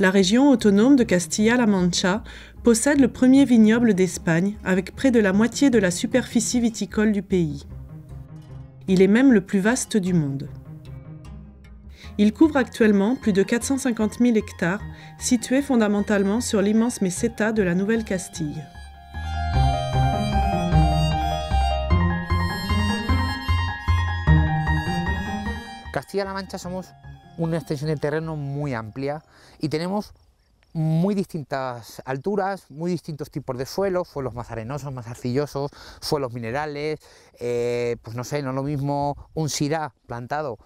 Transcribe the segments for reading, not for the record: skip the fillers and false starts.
La région autonome de Castilla-La Mancha possède le premier vignoble d'Espagne avec près de la moitié de la superficie viticole du pays. Il est même le plus vaste du monde. Il couvre actuellement plus de 450 000 hectares, situés fondamentalement sur l'immense meseta de la Nouvelle-Castille. Castilla-La Mancha somos una extensión de terreno muy amplia y tenemos muy distintas alturas, muy distintos tipos de suelos, suelos más arenosos, más arcillosos, suelos minerales, pues no sé, no es lo mismo un Syrah plantado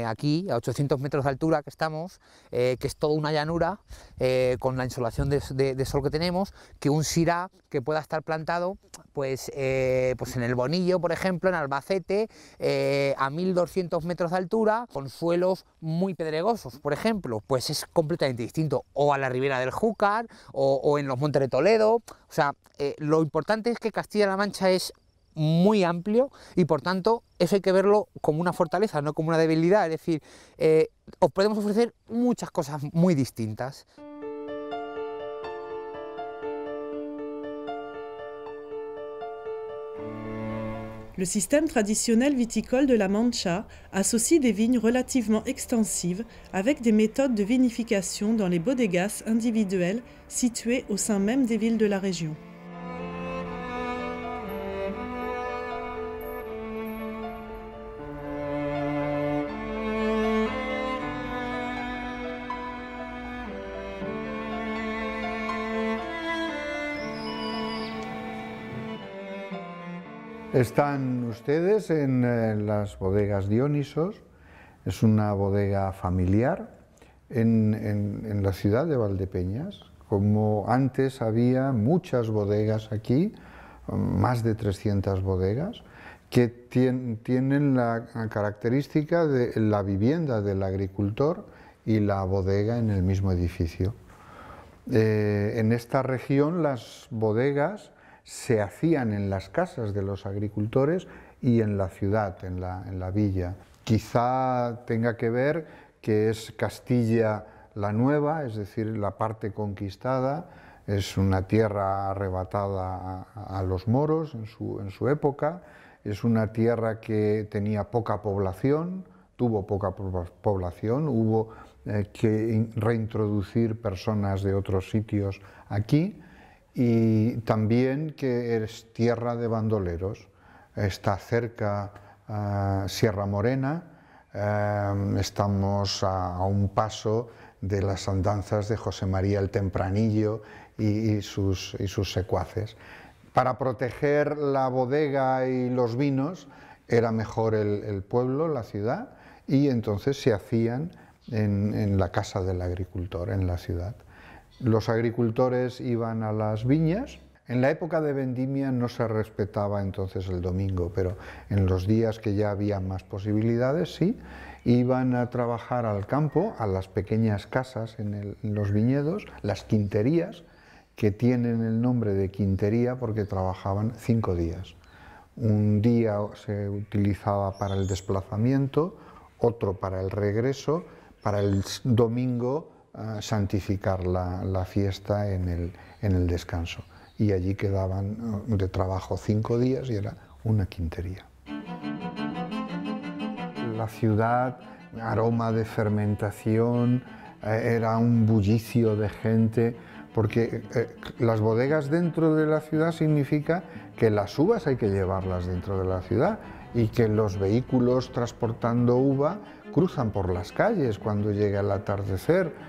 aquí a 800 metros de altura que estamos, que es toda una llanura con la insolación de sol que tenemos, que un Syrah que pueda estar plantado pues en el Bonillo, por ejemplo, en Albacete, a 1200 metros de altura, con suelos muy pedregosos, por ejemplo, pues es completamente distinto, o a la ribera del Júcar, o en los Montes de Toledo. O sea, lo importante es que Castilla-La Mancha es muy amplio y por tanto eso hay que verlo como una fortaleza, no como una debilidad, es decir, os podemos ofrecer muchas cosas muy distintas. Le système traditionnel viticole de la Mancha associe des vignes relativement extensives avec des méthodes de vinification dans les bodegas individuelles situées au sein même des villes de la région. Están ustedes en las bodegas Dionisos, es una bodega familiar en la ciudad de Valdepeñas. Como antes había muchas bodegas aquí, más de 300 bodegas, que tienen la característica de la vivienda del agricultor y la bodega en el mismo edificio. En esta región las bodegas se hacían en las casas de los agricultores y en la ciudad, en la villa. Quizá tenga que ver que es Castilla la Nueva, es decir, la parte conquistada, es una tierra arrebatada a los moros en su época, es una tierra que tenía poca población, tuvo poca población, hubo que reintroducir personas de otros sitios aquí, y también que es tierra de bandoleros. Está cerca Sierra Morena, estamos a un paso de las andanzas de José María el Tempranillo y sus secuaces. Para proteger la bodega y los vinos era mejor el pueblo, la ciudad, y entonces se hacían en la casa del agricultor, en la ciudad. Los agricultores iban a las viñas. En la época de vendimia no se respetaba entonces el domingo, pero en los días que ya había más posibilidades, sí, iban a trabajar al campo, a las pequeñas casas en los viñedos, las quinterías, que tienen el nombre de quintería porque trabajaban 5 días. Un día se utilizaba para el desplazamiento, otro para el regreso, para el domingo santificar la fiesta en el descanso. Y allí quedaban de trabajo 5 días y era una quintería. La ciudad, aroma de fermentación, era un bullicio de gente, porque las bodegas dentro de la ciudad significa que las uvas hay que llevarlas dentro de la ciudad y que los vehículos transportando uva cruzan por las calles cuando llega el atardecer.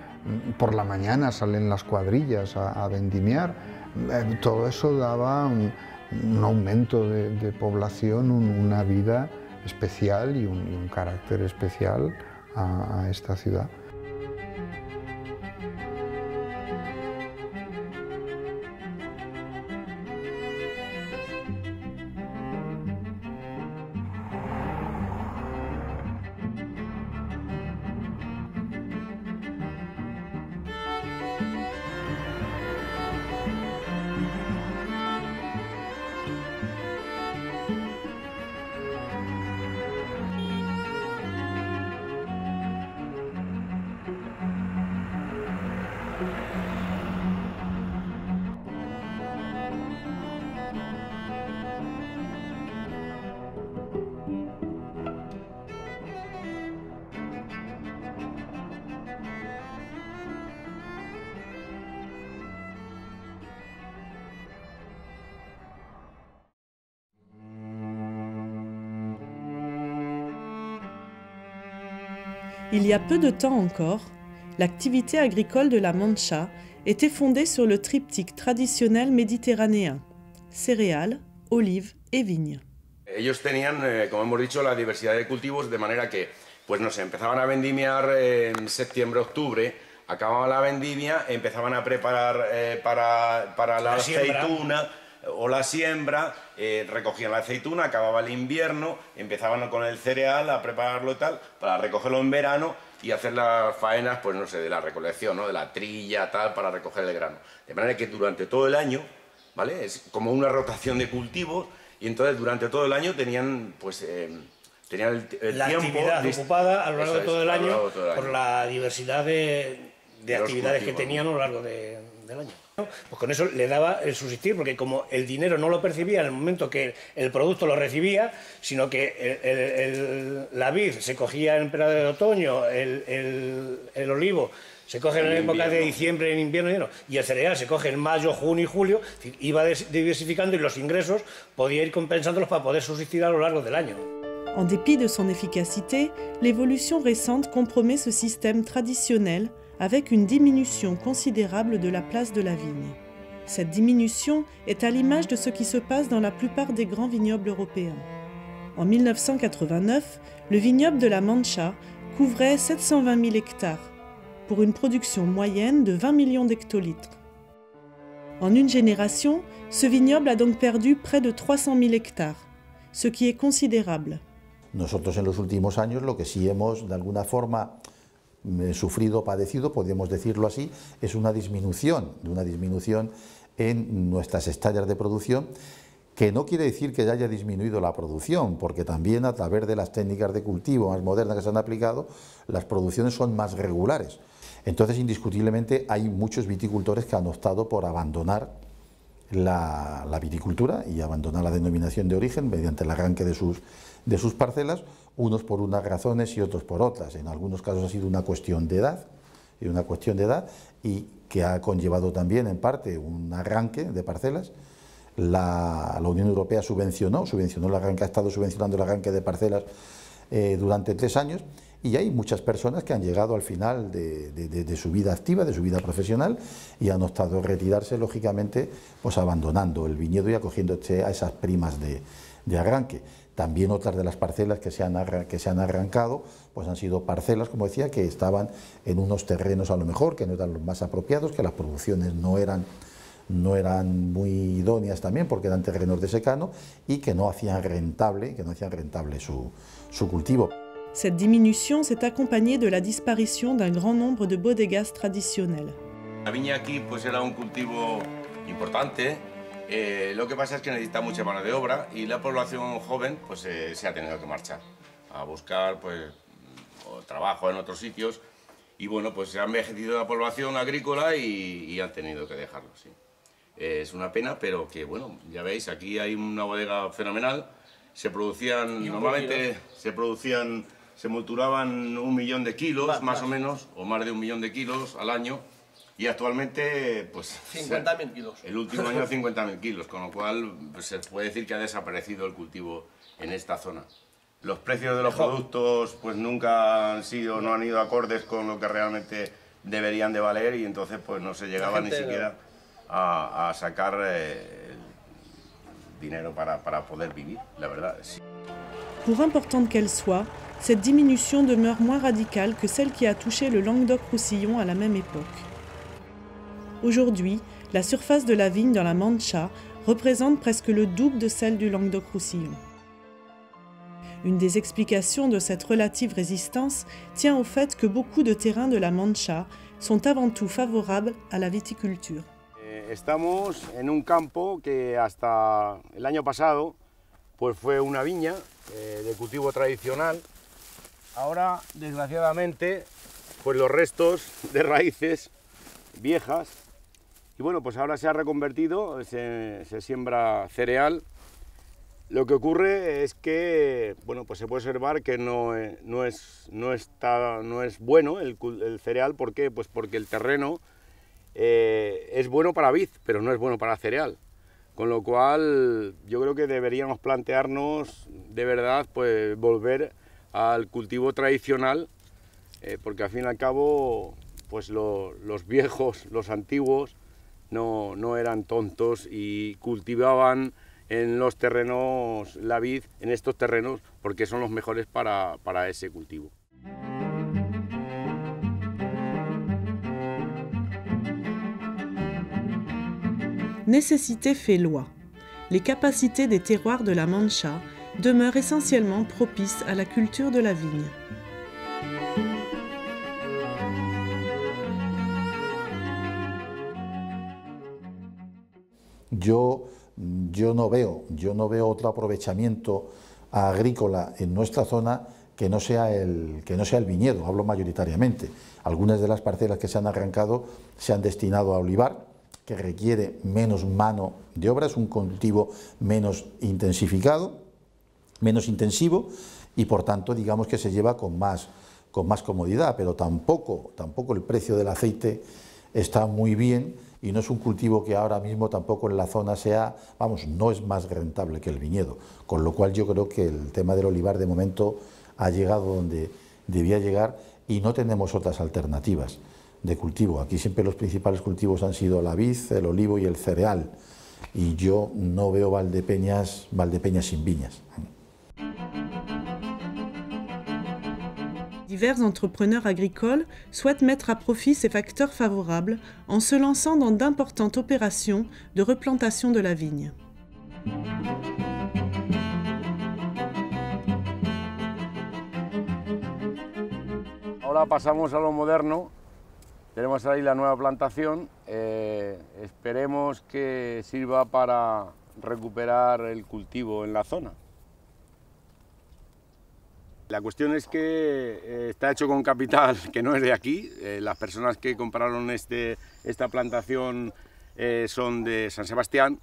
Por la mañana salen las cuadrillas a vendimiar. Todo eso daba un aumento de población, una vida especial y un carácter especial a esta ciudad. Il y a peu de temps encore, l'activité agricole de la Mancha était fondée sur le triptyque traditionnel méditerranéen, céréales, olives et vignes. Ellos tenían, como hemos dicho, la diversidad de cultivos, de manera que, pues no sé, empezaban a vendimiar en septiembre, octubre, acababan la vendimia, empezaban a preparar para la aceituna o la siembra, recogían la aceituna, acababa el invierno, empezaban con el cereal a prepararlo y tal, para recogerlo en verano y hacer las faenas, pues no sé, de la recolección, ¿no? De la trilla, tal, para recoger el grano. De manera que durante todo el año, ¿vale? Es como una rotación de cultivos y entonces durante todo el año tenían, pues, tenían el la tiempo actividad ocupada a lo largo de todo el año por la diversidad de actividades que tenían a lo largo del año. Pues con eso le daba el subsistir, porque como el dinero no lo percibía en el momento que el producto lo recibía, sino que la vid se cogía en periodo de otoño, el olivo se coge en época de diciembre, en invierno, y el cereal se coge en mayo, junio y julio, iba diversificando y los ingresos podía ir compensándolos para poder subsistir a lo largo del año. En dépit de son efficacité, l'évolution récente compromet ce système traditionnel avec une diminution considérable de la place de la vigne. Cette diminution est à l'image de ce qui se passe dans la plupart des grands vignobles européens. En 1989, le vignoble de la Mancha couvrait 720 000 hectares, pour une production moyenne de 20 millions d'hectolitres. En une génération, ce vignoble a donc perdu près de 300 000 hectares, ce qui est considérable. Nosotros en los últimos años lo que sí hemos de alguna forma sufrido, padecido, podríamos decirlo así, es una disminución en nuestras hectáreas de producción, que no quiere decir que haya disminuido la producción, porque también a través de las técnicas de cultivo más modernas que se han aplicado, las producciones son más regulares. Entonces, indiscutiblemente, hay muchos viticultores que han optado por abandonar la viticultura y abandonar la denominación de origen mediante el arranque de sus parcelas, unos por unas razones y otros por otras. En algunos casos ha sido una cuestión de edad, y que ha conllevado también en parte un arranque de parcelas. La Unión Europea subvencionó el arranque, ha estado subvencionando el arranque de parcelas durante 3 años, y hay muchas personas que han llegado al final de su vida activa, de su vida profesional, y han optado a retirarse, lógicamente, pues abandonando el viñedo y acogiéndose a esas primas de arranque. También otras de las parcelas que se han arrancado, pues han sido parcelas, como decía, que estaban en unos terrenos a lo mejor que no eran los más apropiados, que las producciones no eran muy idóneas también, porque eran terrenos de secano y que no hacían rentable su cultivo. Cette diminution s'est accompagnée de la disparition d'un grand nombre de bodegas traditionnelles. La viña aquí pues era un cultivo importante. Lo que pasa es que necesita mucha mano de obra y la población joven pues se ha tenido que marchar a buscar pues trabajo en otros sitios, y bueno, pues se ha envejecido la población agrícola y han tenido que dejarlo, sí. Es una pena, pero que bueno, ya veis, aquí hay una bodega fenomenal. Se producían, normalmente se molturaban 1 millón de kilos más o menos, o más de 1 millón de kilos al año. Y actualmente, pues... 50.000 kilos. El último año 50.000 kilos, con lo cual pues, se puede decir que ha desaparecido el cultivo en esta zona. Los precios de los productos pues nunca no han ido acordes con lo que realmente deberían de valer, y entonces pues no se llegaba ni siquiera a sacar dinero para poder vivir, la verdad. Sí. Pour importante qu'elle soit, cette diminution demeure moins radicale que celle qui a touché le Languedoc-Roussillon à la même époque. Aujourd'hui, la surface de la vigne dans la Mancha représente presque le double de celle du Languedoc-Roussillon. Une des explications de cette relative résistance tient au fait que beaucoup de terrains de la Mancha sont avant tout favorables à la viticulture. Estamos en un campo que hasta el año pasado pues fue una viña de cultivo tradicional. Ahora, desgraciadamente, pues los restos de raíces viejas, y bueno, pues ahora se ha reconvertido, se siembra cereal. Lo que ocurre es que, bueno, pues se puede observar que no es bueno el cereal. ¿Por qué? Pues porque el terreno es bueno para vid, pero no es bueno para cereal. Con lo cual yo creo que deberíamos plantearnos de verdad pues volver al cultivo tradicional porque al fin y al cabo pues los viejos, los antiguos, no eran tontos y cultivaban en los terrenos la vid, en estos terrenos, porque son los mejores para ese cultivo. Nécessité fait loi. Les capacités des terroirs de la Mancha demeurent essentiellement propices à la culture de la vigne. Yo no veo otro aprovechamiento agrícola en nuestra zona que no sea el viñedo, hablo mayoritariamente. Algunas de las parcelas que se han arrancado se han destinado a olivar, que requiere menos mano de obra, es un cultivo menos intensificado, menos intensivo, y por tanto digamos que se lleva con más comodidad, pero tampoco el precio del aceite está muy bien, y no es un cultivo que ahora mismo tampoco en la zona sea, no es más rentable que el viñedo, con lo cual yo creo que el tema del olivar de momento ha llegado donde debía llegar y no tenemos otras alternativas de cultivo. Aquí siempre los principales cultivos han sido la vid, el olivo y el cereal, y yo no veo Valdepeñas sin viñas. Divers entrepreneurs agricoles souhaitent mettre à profit ces facteurs favorables en se lançant dans d'importantes opérations de replantation de la vigne. Ahora pasamos a lo moderno. Tenemos ahí la nueva plantación, esperemos que sirva para recuperar el cultivo en la zona. La cuestión es que está hecho con capital que no es de aquí. Las personas que compraron esta plantación son de San Sebastián.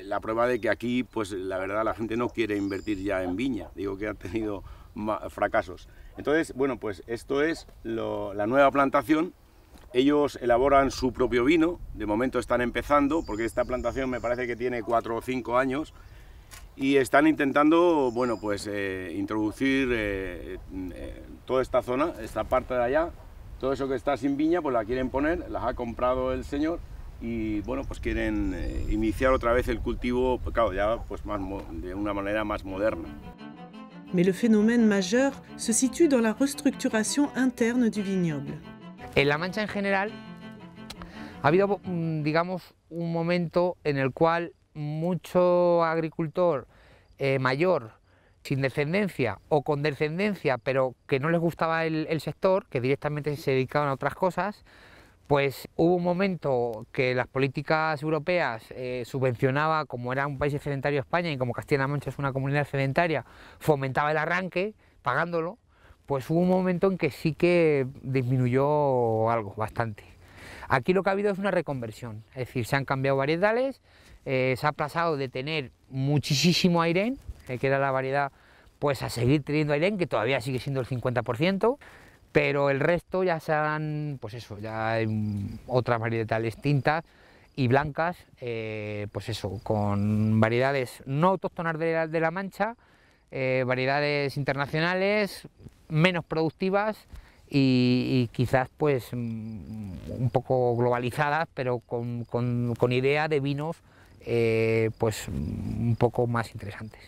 La prueba de que aquí, pues la verdad, la gente no quiere invertir ya en viña. Digo que han tenido fracasos. Entonces, bueno, pues esto es la nueva plantación. Ellos elaboran su propio vino. De momento están empezando, porque esta plantación me parece que tiene 4 o 5 años. Y están intentando, bueno, pues introducir toda esta zona, esta parte de allá, todo eso que está sin viña, pues la quieren poner, las ha comprado el señor y, bueno, pues quieren iniciar otra vez el cultivo, claro, ya pues de una manera más moderna. Mais le phénomène majeur se situe dans la restructuration interne du vignoble. En La Mancha en general ha habido, digamos, un momento en el cual mucho agricultor mayor, sin descendencia o con descendencia, pero que no les gustaba el sector, que directamente se dedicaban a otras cosas, pues hubo un momento que las políticas europeas subvencionaba, como era un país sedentario España y como Castilla-La Mancha es una comunidad sedentaria, fomentaba el arranque, pagándolo, pues hubo un momento en que sí que disminuyó algo, bastante. Aquí lo que ha habido es una reconversión, es decir, se han cambiado variedades, se ha pasado de tener muchísimo Airén, que era la variedad, pues a seguir teniendo Airén, que todavía sigue siendo el 50%, pero el resto ya se han, pues eso, ya hay otras variedades tintas y blancas, pues eso, con variedades no autóctonas de la Mancha, variedades internacionales, menos productivas y quizás pues un poco globalizadas, pero con idea de vinos pues un poco más interesantes.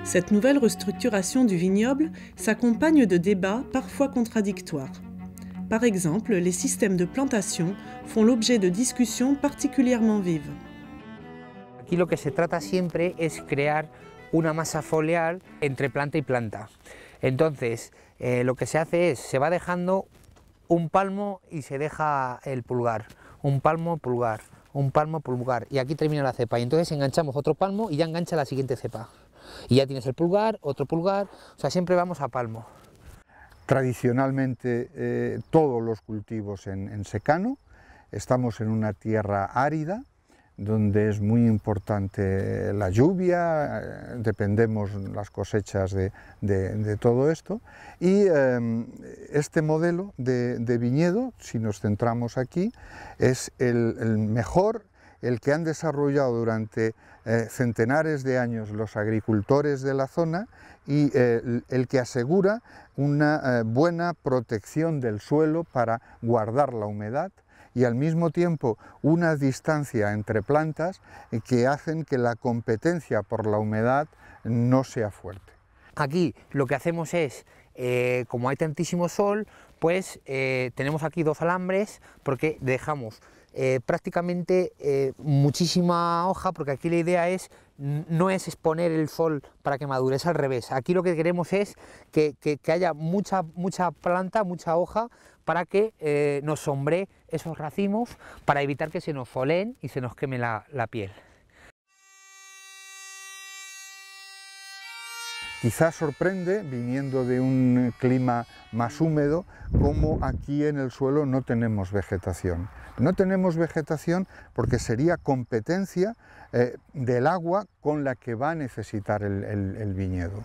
Cette nouvelle restructuration du vignoble s'accompagne de débats parfois contradictoires. Par exemple, les systèmes de plantation font l'objet de discussions particulièrement vives. Aquí lo que se trata siempre es crear una masa foliar entre planta y planta. Entonces, lo que se hace es, se va dejando un palmo y se deja el pulgar, un palmo, pulgar, un palmo, pulgar, y aquí termina la cepa. Y entonces enganchamos otro palmo y ya engancha la siguiente cepa. Y ya tienes el pulgar, otro pulgar, o sea, siempre vamos a palmo. Tradicionalmente todos los cultivos en secano, estamos en una tierra árida, donde es muy importante la lluvia, dependemos las cosechas de todo esto, y este modelo de viñedo, si nos centramos aquí, es el mejor, el que han desarrollado durante centenares de años los agricultores de la zona y el que asegura una buena protección del suelo para guardar la humedad y al mismo tiempo una distancia entre plantas que hacen que la competencia por la humedad no sea fuerte. Aquí lo que hacemos es, como hay tantísimo sol, pues tenemos aquí 2 alambres porque dejamos prácticamente muchísima hoja, porque aquí la idea no es exponer el sol para que madure, es al revés. Aquí lo que queremos es que haya mucha planta, mucha hoja, para que nos sombree esos racimos, para evitar que se nos foleen y se nos queme la piel. Quizás sorprende, viniendo de un clima más húmedo, como aquí en el suelo no tenemos vegetación. No tenemos vegetación porque sería competencia del agua con la que va a necesitar el viñedo.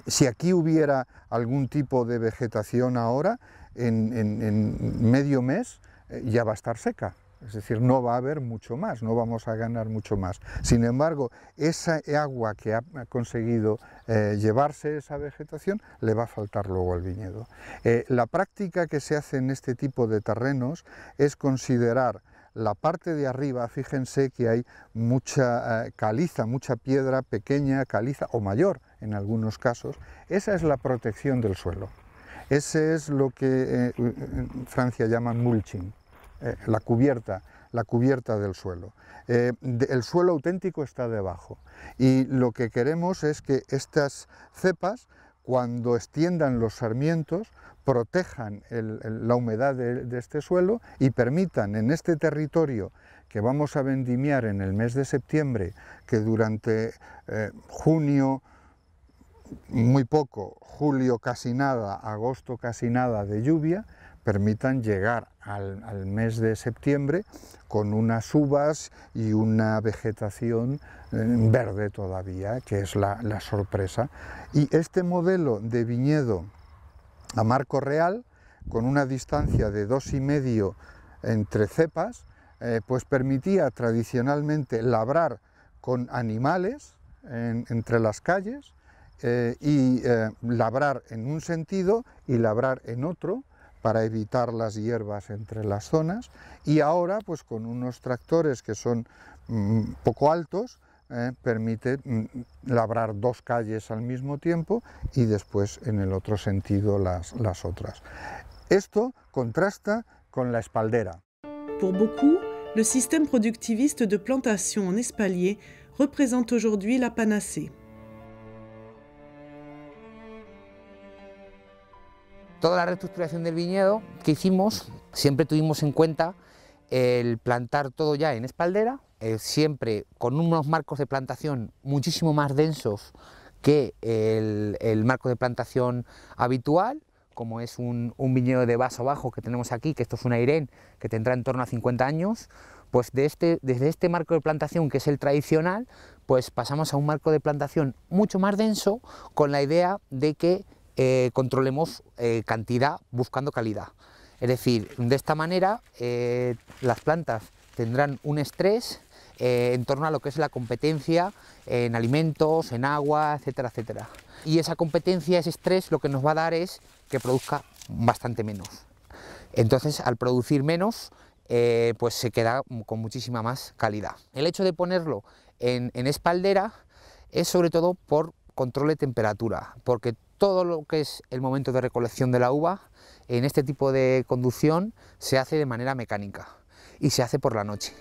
Si aquí hubiera algún tipo de vegetación ahora, en medio mes ya va a estar seca. Es decir, no va a haber mucho más, no vamos a ganar mucho más. Sin embargo, esa agua que ha conseguido llevarse esa vegetación le va a faltar luego al viñedo. La práctica que se hace en este tipo de terrenos es considerar la parte de arriba, fíjense que hay mucha caliza, mucha piedra pequeña, caliza o mayor en algunos casos. Esa es la protección del suelo. Ese es lo que en Francia llaman mulching. La cubierta del suelo. El suelo auténtico está debajo y lo que queremos es que estas cepas, cuando extiendan los sarmientos, protejan la humedad de este suelo y permitan en este territorio que vamos a vendimiar en el mes de septiembre, que durante junio muy poco, julio casi nada, agosto casi nada de lluvia, permitan llegar al mes de septiembre con unas uvas y una vegetación verde todavía, que es la sorpresa. Y este modelo de viñedo a marco real, con una distancia de 2,5 entre cepas, pues permitía tradicionalmente labrar con animales entre las calles y labrar en un sentido y labrar en otro, para evitar las hierbas entre las zonas, y ahora pues con unos tractores que son poco altos, permite labrar 2 calles al mismo tiempo y después en el otro sentido las otras. Esto contrasta con la espaldera. Pour beaucoup, le système productiviste de plantation en espalier représente aujourd'hui la panacée. Toda la reestructuración del viñedo que hicimos, siempre tuvimos en cuenta el plantar todo ya en espaldera, siempre con unos marcos de plantación muchísimo más densos que el marco de plantación habitual, como es un viñedo de vaso bajo que tenemos aquí, que esto es un Airén que tendrá en torno a 50 años, pues desde este marco de plantación, que es el tradicional, pues pasamos a un marco de plantación mucho más denso, con la idea de que controlemos cantidad buscando calidad. Es decir, de esta manera las plantas tendrán un estrés en torno a lo que es la competencia en alimentos, en agua, etcétera, etcétera. Y esa competencia, ese estrés, lo que nos va a dar es que produzca bastante menos. Entonces, al producir menos, pues se queda con muchísima más calidad. El hecho de ponerlo en espaldera es sobre todo por control de temperatura, porque todo lo que es el momento de recolección de la uva en este tipo de conducción se hace de manera mecánica y se hace por la noche.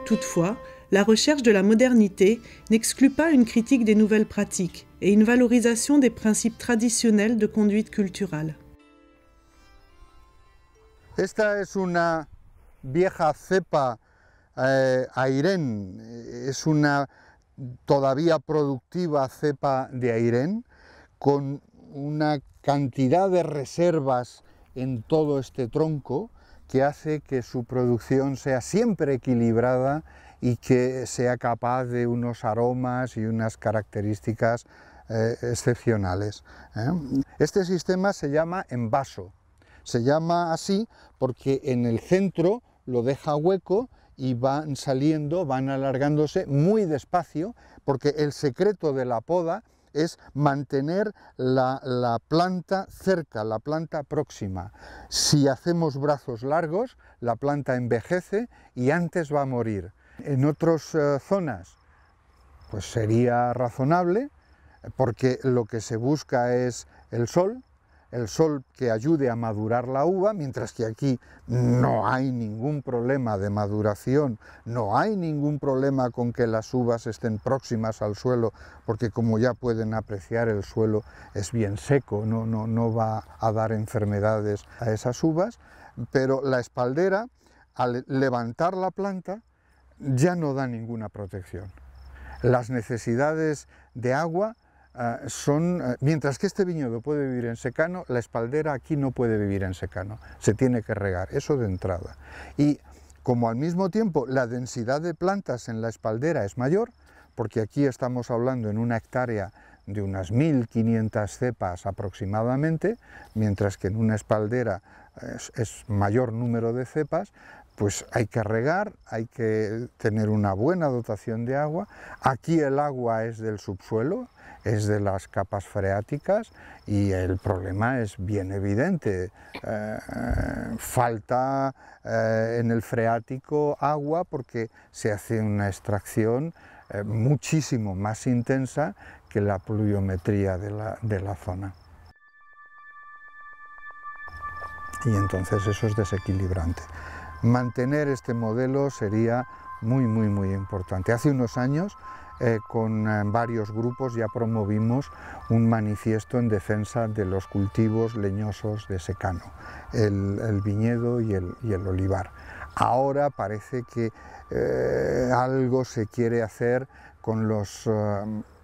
Toutefois, la recherche de la modernité n'exclut pas une critique des nouvelles pratiques et une valorisation des principes traditionnels de conduite culturale. Esta es una vieja cepa Airén, es una todavía productiva cepa de Airén, con una cantidad de reservas en todo este tronco que hace que su producción sea siempre equilibrada y que sea capaz de unos aromas y unas características excepcionales. Este sistema se llama envaso. Se llama así porque en el centro lo deja hueco y van saliendo, van alargándose muy despacio, porque el secreto de la poda es mantener la planta cerca, la planta próxima. Si hacemos brazos largos, la planta envejece y antes va a morir. En otras zonas, pues sería razonable, porque lo que se busca es el sol que ayude a madurar la uva, mientras que aquí no hay ningún problema de maduración, no hay ningún problema con que las uvas estén próximas al suelo, porque como ya pueden apreciar, el suelo es bien seco, no va a dar enfermedades a esas uvas, pero la espaldera, al levantar la planta, ya no da ninguna protección. Las necesidades de agua mientras que este viñedo puede vivir en secano, la espaldera aquí no puede vivir en secano, se tiene que regar, eso de entrada. Y como al mismo tiempo la densidad de plantas en la espaldera es mayor, porque aquí estamos hablando en una hectárea de unas 1500 cepas aproximadamente, mientras que en una espaldera es mayor número de cepas, pues hay que regar, hay que tener una buena dotación de agua. Aquí el agua es del subsuelo, es de las capas freáticas y el problema es bien evidente. Falta en el freático agua porque se hace una extracción muchísimo más intensa que la pluviometría de la zona. Y entonces eso es desequilibrante. Mantener este modelo sería muy importante. Hace unos años con varios grupos ya promovimos un manifiesto en defensa de los cultivos leñosos de secano, el viñedo y el olivar. Ahora parece que algo se quiere hacer con las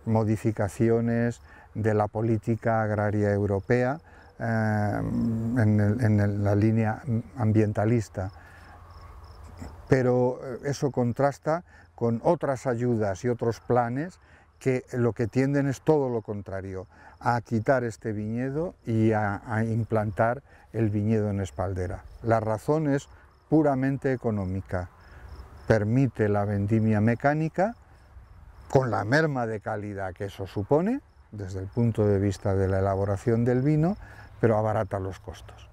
modificaciones de la política agraria europea en la línea ambientalista, pero eso contrasta con otras ayudas y otros planes que lo que tienden es todo lo contrario, a quitar este viñedo y a implantar el viñedo en espaldera. La razón es puramente económica, permite la vendimia mecánica con la merma de calidad que eso supone desde el punto de vista de la elaboración del vino, pero abarata los costos.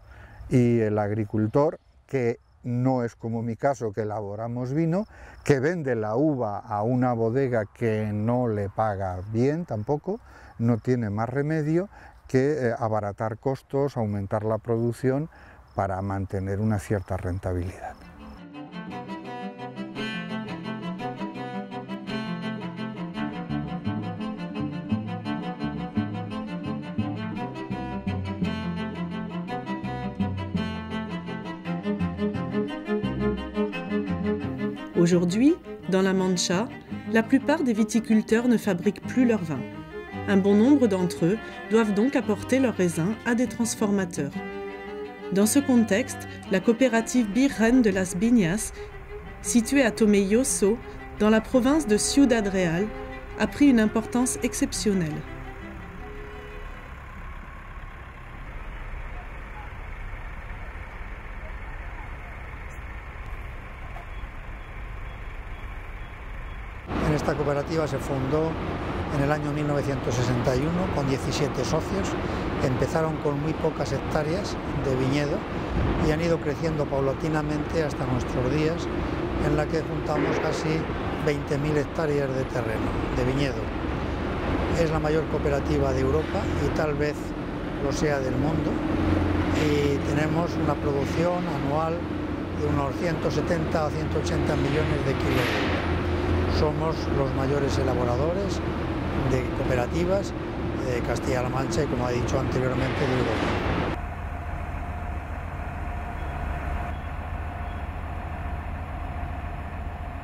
Y el agricultor, que no es como mi caso, que elaboramos vino, que vende la uva a una bodega que no le paga bien tampoco, no tiene más remedio que abaratar costos, aumentar la producción para mantener una cierta rentabilidad. Aujourd'hui, dans la Mancha, la plupart des viticulteurs ne fabriquent plus leur vin. Un bon nombre d'entre eux doivent donc apporter leurs raisins à des transformateurs. Dans ce contexte, la coopérative Birren de las Viñas, située à Tomelloso, dans la province de Ciudad Real, a pris une importance exceptionnelle. Esta cooperativa se fundó en el año 1961 con 17 socios. Empezaron con muy pocas hectáreas de viñedo y han ido creciendo paulatinamente hasta nuestros días, en la que juntamos casi 20.000 hectáreas de terreno, de viñedo. Es la mayor cooperativa de Europa y tal vez lo sea del mundo, y tenemos una producción anual de unos 170 o 180 millones de kilos de vino. Somos los mayores elaboradores de cooperativas de Castilla-La Mancha y, como he dicho anteriormente, de Europa.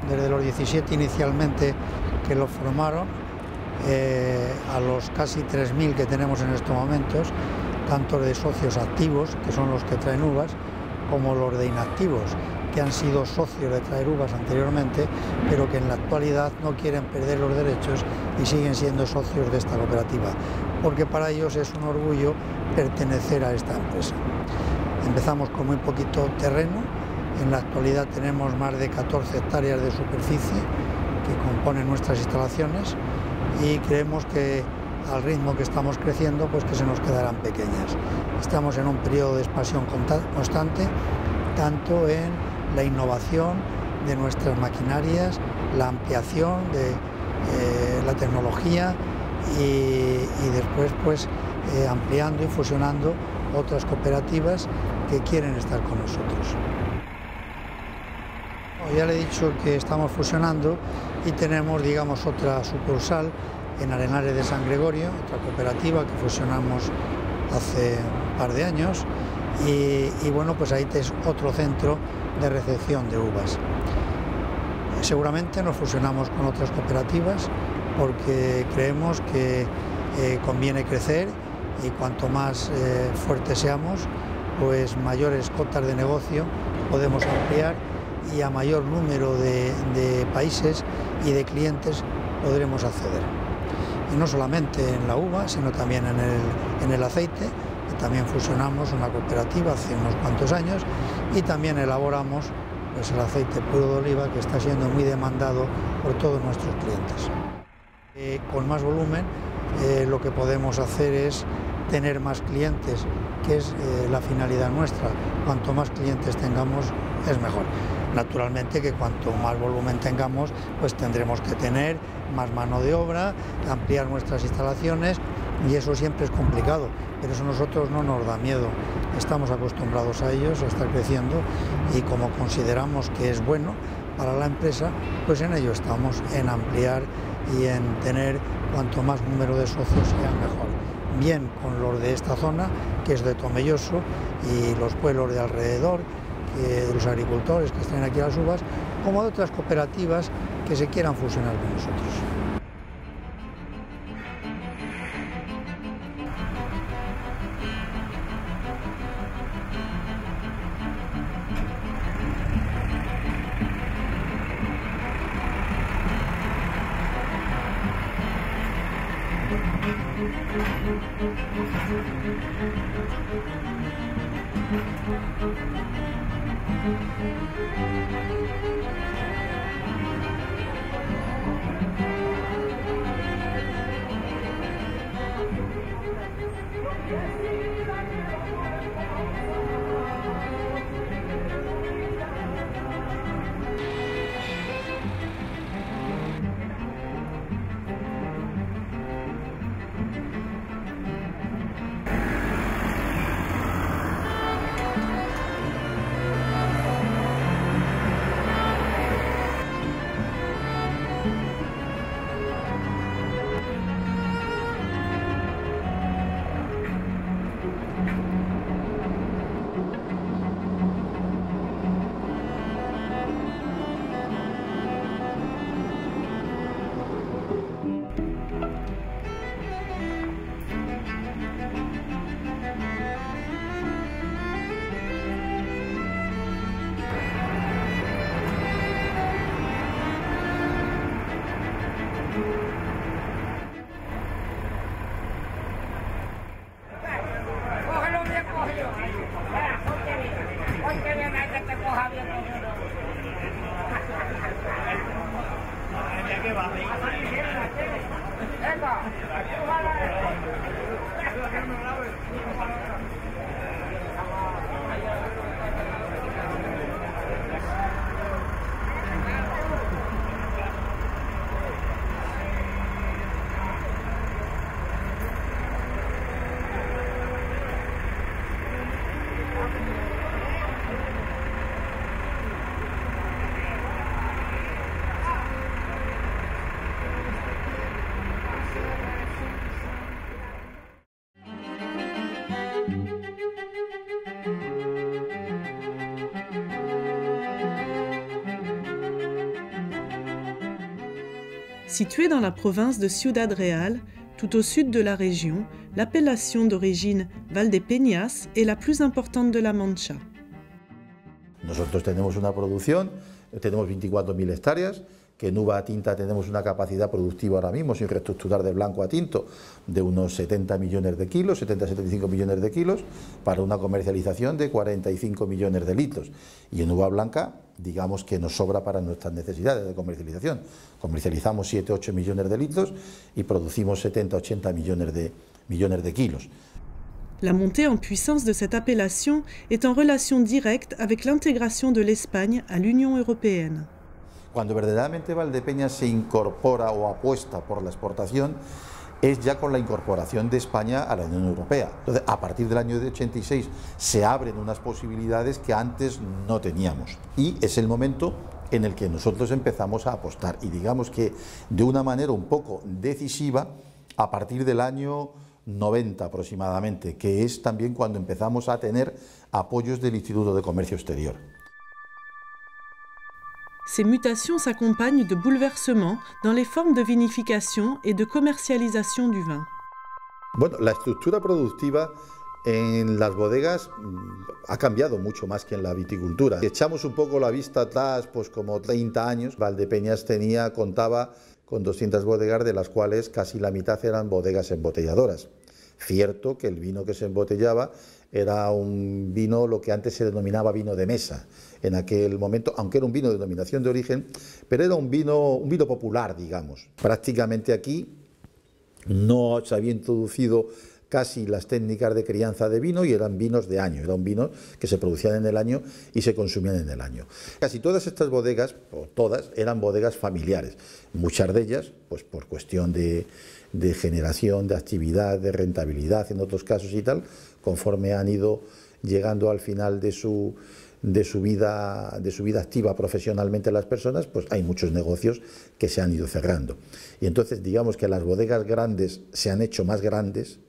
Desde los 17 inicialmente que lo formaron, a los casi 3.000 que tenemos en estos momentos, tanto de socios activos, que son los que traen uvas, como los de inactivos, que han sido socios de Traer Uvas anteriormente, pero que en la actualidad no quieren perder los derechos y siguen siendo socios de esta cooperativa, porque para ellos es un orgullo pertenecer a esta empresa. Empezamos con muy poquito terreno, en la actualidad tenemos más de 14 hectáreas de superficie que componen nuestras instalaciones y creemos que al ritmo que estamos creciendo, pues que se nos quedarán pequeñas. Estamos en un periodo de expansión constante, tanto en la innovación de nuestras maquinarias, la ampliación de la tecnología y después pues ampliando y fusionando otras cooperativas que quieren estar con nosotros. Ya le he dicho que estamos fusionando y tenemos, digamos, otra sucursal en Arenales de San Gregorio, otra cooperativa que fusionamos hace un par de años y bueno, pues ahí es otro centro de recepción de uvas. Seguramente nos fusionamos con otras cooperativas porque creemos que conviene crecer y cuanto más fuertes seamos, pues mayores cotas de negocio podemos ampliar y a mayor número de países y de clientes podremos acceder. Y no solamente en la uva, sino también en el aceite, que también fusionamos una cooperativa hace unos cuantos años y también elaboramos pues, el aceite puro de oliva, que está siendo muy demandado por todos nuestros clientes. Con más volumen lo que podemos hacer es tener más clientes, que es la finalidad nuestra. Cuanto más clientes tengamos es mejor. Naturalmente que cuanto más volumen tengamos, pues tendremos que tener más mano de obra, ampliar nuestras instalaciones y eso siempre es complicado, pero eso a nosotros no nos da miedo. Estamos acostumbrados a ellos, a estar creciendo y como consideramos que es bueno para la empresa, pues en ello estamos, en ampliar y en tener cuanto más número de socios sea mejor. Bien con los de esta zona, que es de Tomelloso, y los pueblos de alrededor, de los agricultores que estén aquí a las uvas, como de otras cooperativas que se quieran fusionar con nosotros. Située dans la province de Ciudad Real, tout au sud de la région, l'appellation d'origine Valdepeñas est la plus importante de la Mancha. Nosotros tenemos una producción, tenemos 24.000 hectáreas, que en uva a tinta tenemos una capacidad productiva ahora mismo, sin reestructurar de blanco a tinto, de unos 70 millones de kilos, 70-75 millones de kilos, para una comercialización de 45 millones de litros. Y en uva blanca, digamos que nos sobra para nuestras necesidades de comercialización. Comercializamos 7-8 millones de litros y producimos 70-80 millones de kilos. La montée en puissance de cette appellation est en relation directe avec l'intégration de l'Espagne à l'Union européenne. Cuando verdaderamente Valdepeñas se incorpora o apuesta por la exportación es ya con la incorporación de España a la Unión Europea. Entonces, a partir del año 86 se abren unas posibilidades que antes no teníamos y es el momento en el que nosotros empezamos a apostar y digamos que de una manera un poco decisiva a partir del año 90 aproximadamente, que es también cuando empezamos a tener apoyos del Instituto de Comercio Exterior. Ces mutations s'accompagnent de bouleversements dans les formes de vinification et de commercialisation du vin. Bueno, la estructura productiva en las bodegas ha cambiado mucho más que en la viticultura. Si echamos un poco la vista atrás, pues como 30 años, Valdepeñas contaba con 200 bodegas, de las cuales casi la mitad eran bodegas embotelladoras. Cierto que el vino que se embotellaba era un vino, lo que antes se denominaba vino de mesa, en aquel momento, aunque era un vino de denominación de origen, pero era un vino popular, digamos. Prácticamente aquí no se había introducido casi las técnicas de crianza de vino y eran vinos de año, era un vino que se producían en el año y se consumían en el año. Casi todas estas bodegas, o todas, eran bodegas familiares, muchas de ellas, pues por cuestión de generación, de actividad, de rentabilidad en otros casos y tal, conforme han ido llegando al final de su vida activa profesionalmente las personas, pues hay muchos negocios que se han ido cerrando. Y entonces digamos que las bodegas grandes se han hecho más grandes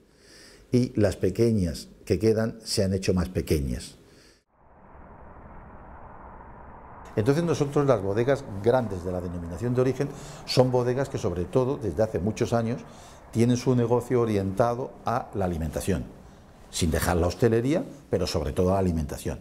y las pequeñas que quedan se han hecho más pequeñas. Entonces nosotros las bodegas grandes de la denominación de origen son bodegas que sobre todo desde hace muchos años tienen su negocio orientado a la alimentación, sin dejar la hostelería, pero sobre todo a la alimentación.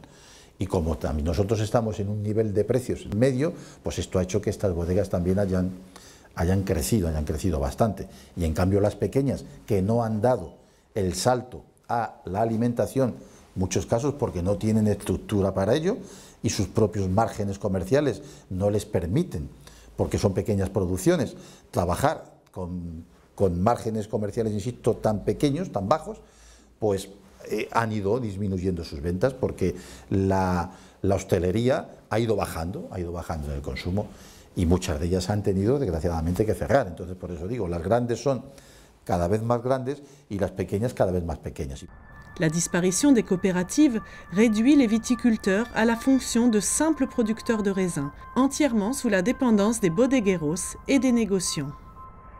Y como también nosotros estamos en un nivel de precios medio, pues esto ha hecho que estas bodegas también hayan crecido bastante. Y en cambio las pequeñas, que no han dado el salto a la alimentación, en muchos casos porque no tienen estructura para ello y sus propios márgenes comerciales no les permiten, porque son pequeñas producciones, trabajar con márgenes comerciales, insisto, tan pequeños, tan bajos, pues han ido disminuyendo sus ventas porque la hostelería ha ido bajando en el consumo y muchas de ellas han tenido desgraciadamente que cerrar. Entonces por eso digo, las grandes son cada vez más grandes y las pequeñas cada vez más pequeñas. La disparition des coopératives réduit les viticulteurs à la fonction de simples producteurs de raisins, entièrement sous la dépendance des bodegueros et des négociants.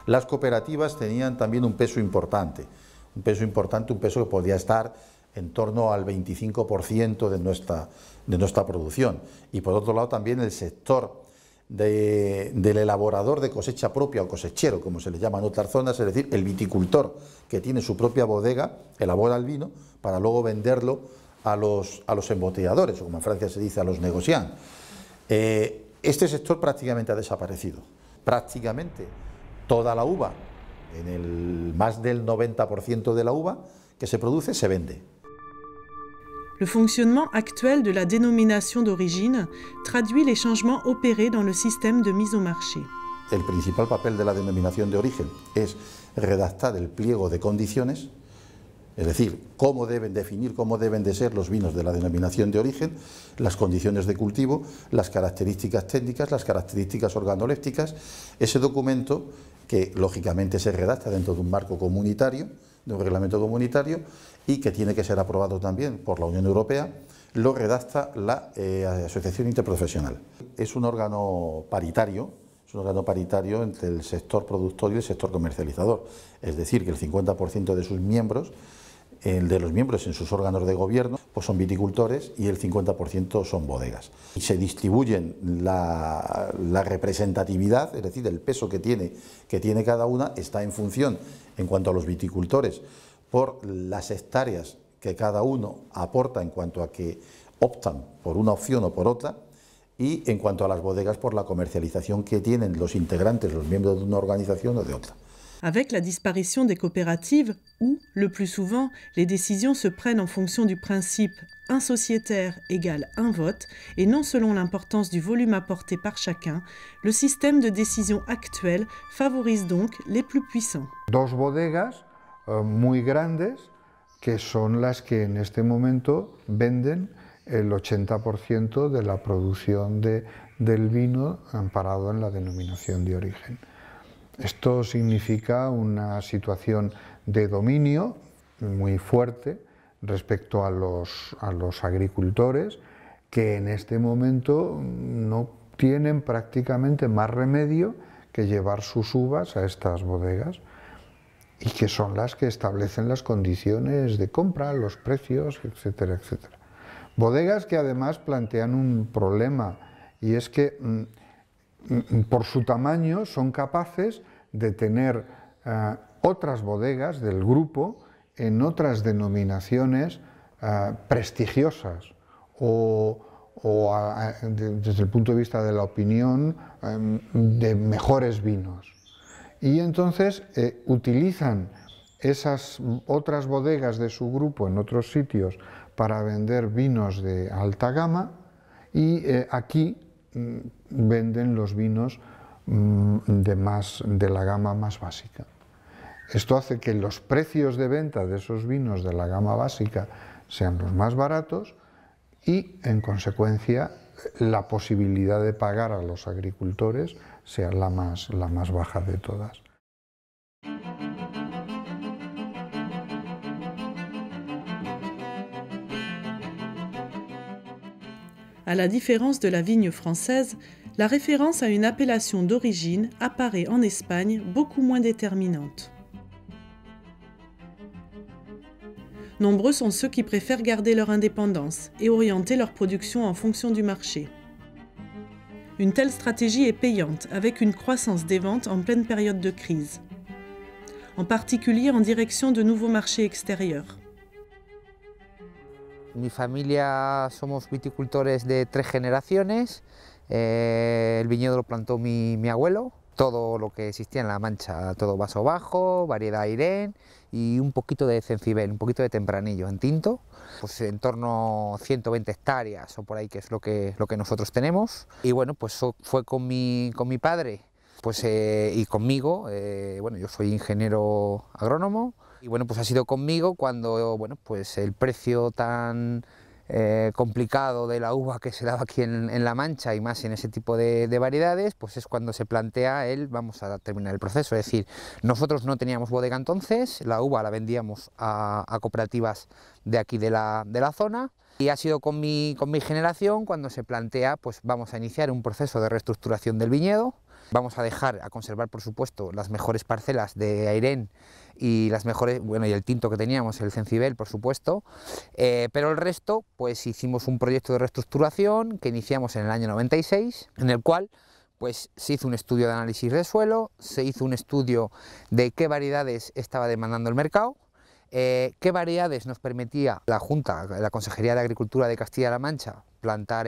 Las cooperativas tenían también un peso importante, un peso que podía estar en torno al 25% de nuestra producción. Y por otro lado también el sector del elaborador de cosecha propia o cosechero, como se le llama en otras zonas, es decir, el viticultor que tiene su propia bodega, elabora el vino para luego venderlo a los embotelladores, o como en Francia se dice, a los negociants. Este sector prácticamente ha desaparecido. Prácticamente toda la uva, más del 90% de la uva que se produce, se vende. Le fonctionnement actuel de la dénomination d'origine traduit les changements opérés dans le système de mise au marché. El principal papel de la denominación de origen es redactar el pliego de condiciones, es decir, cómo deben definir, cómo deben de ser los vinos de la denominación de origen, las condiciones de cultivo, las características técnicas, las características organolépticas. Ese documento, que lógicamente se redacta dentro de un marco comunitario, de un reglamento comunitario, y que tiene que ser aprobado también por la Unión Europea, lo redacta la Asociación Interprofesional. Es un órgano paritario entre el sector productor y el sector comercializador, es decir, que el 50% de sus miembros, en sus órganos de gobierno, pues son viticultores y el 50% son bodegas. Y se distribuyen la representatividad, es decir, el peso que tiene cada una, está en función, en cuanto a los viticultores, por las hectáreas que cada uno aporta en cuanto a que optan por una opción o por otra, y en cuanto a las bodegas, por la comercialización que tienen los integrantes, los miembros de una organización o de otra. Avec la disparition des coopératives, où, le plus souvent, les décisions se prennent en fonction du principe « un sociétaire égale un vote » et non selon l'importance du volume apporté par chacun, le système de décision actuel favorise donc les plus puissants. Dos bodegas muy grandes que son las que en este momento venden el 80% de la producción del vino amparado en la denominación de origen. Esto significa una situación de dominio muy fuerte respecto a los agricultores, que en este momento no tienen prácticamente más remedio que llevar sus uvas a estas bodegas, y que son las que establecen las condiciones de compra, los precios, etcétera, etcétera. Bodegas que además plantean un problema, y es que por su tamaño son capaces de tener otras bodegas del grupo en otras denominaciones prestigiosas o desde el punto de vista de la opinión de mejores vinos. Y entonces utilizan esas otras bodegas de su grupo en otros sitios para vender vinos de alta gama, y aquí venden los vinos de la gama más básica. Esto hace que los precios de venta de esos vinos de la gama básica sean los más baratos y, en consecuencia, la posibilidad de pagar a los agricultores sea la más baja de todas. À la différence de la vigne française, la référence à une appellation d'origine apparaît en Espagne beaucoup moins déterminante. Nombreux sont ceux qui préfèrent garder leur indépendance et orienter leur production en fonction du marché. Une telle stratégie est payante, avec une croissance des ventes en pleine période de crise, en particulier en direction de nouveaux marchés extérieurs. Mi familia somos viticultores de 3 generaciones, el viñedo lo plantó mi abuelo, todo lo que existía en La Mancha, todo vaso bajo, variedad Airén y un poquito de Cencibel, un poquito de Tempranillo en tinto, pues en torno a 120 hectáreas o por ahí, que es lo que nosotros tenemos. Y bueno, pues fue con mi padre pues, y conmigo, bueno, yo soy ingeniero agrónomo, y bueno, pues ha sido conmigo cuando bueno, pues el precio tan complicado de la uva que se daba aquí en La Mancha, y más en ese tipo de variedades, pues es cuando se plantea vamos a terminar el proceso. Es decir, nosotros no teníamos bodega entonces, la uva la vendíamos a cooperativas de aquí de la zona, y ha sido con mi generación cuando se plantea, pues vamos a iniciar un proceso de reestructuración del viñedo. Vamos a dejar a conservar, por supuesto, las mejores parcelas de Airén y las mejores, bueno, y el tinto que teníamos, el Cencibel, por supuesto, pero el resto, pues hicimos un proyecto de reestructuración que iniciamos en el año 96, en el cual pues se hizo un estudio de análisis de suelo, se hizo un estudio de qué variedades estaba demandando el mercado, qué variedades nos permitía la Junta, la Consejería de Agricultura de Castilla-La Mancha, plantar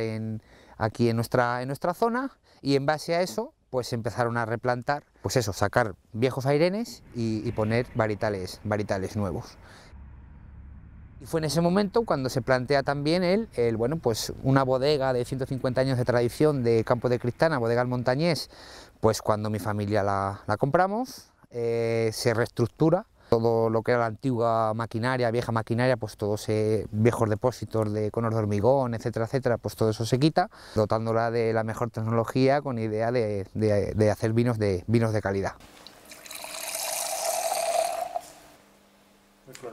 aquí en nuestra zona, y en base a eso pues empezaron a replantar, pues eso, sacar viejos airenes y poner varietales nuevos. Y fue en ese momento cuando se plantea también bueno, pues una bodega de 150 años de tradición de Campo de Cristana, bodega El Montañés, pues cuando mi familia la compramos, se reestructura. Todo lo que era la antigua maquinaria, vieja maquinaria, pues todos viejos depósitos de conos de hormigón, etcétera, etcétera, pues todo eso se quita, dotándola de la mejor tecnología con idea de hacer vinos de calidad.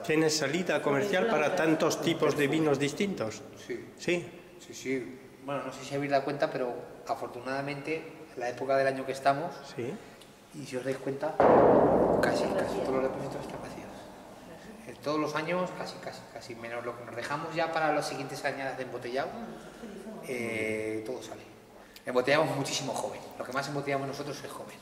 ¿Tienes salida comercial para tantos tipos de vinos distintos? Sí. ¿Sí? Sí, sí. Bueno, no sé si habéis dado cuenta, pero afortunadamente, la época del año que estamos, sí. Y si os dais cuenta, casi todos los depósitos están vacíos. Todos los años, casi menos lo que nos dejamos ya para las siguientes añadas de embotellado, todo sale. Embotellamos muchísimo joven, lo que más embotellamos nosotros es joven.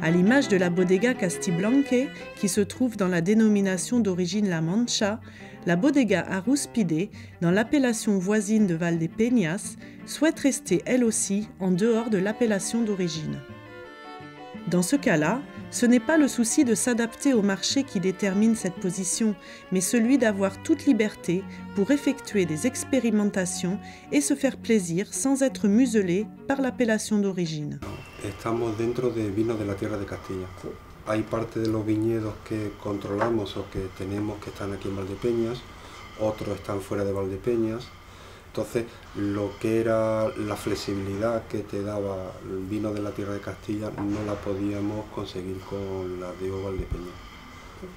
À l'image de la bodega Castiblanque, qui se trouve dans la dénomination d'origine La Mancha, la bodega Aruspide, dans l'appellation voisine de Valdepeñas, souhaite rester elle aussi en dehors de l'appellation d'origine. Dans ce cas-là, ce n'est pas le souci de s'adapter au marché qui détermine cette position, mais celui d'avoir toute liberté pour effectuer des expérimentations et se faire plaisir sans être muselé par l'appellation d'origine. Estamos dentro de vinos de la tierra de Castilla. Hay parte de los viñedos que controlamos o que tenemos que están aquí en Valdepeñas, otros están fuera de Valdepeñas. Entonces, lo que era la flexibilidad que te daba el vino de la tierra de Castilla no la podíamos conseguir con la de Valdepeñas,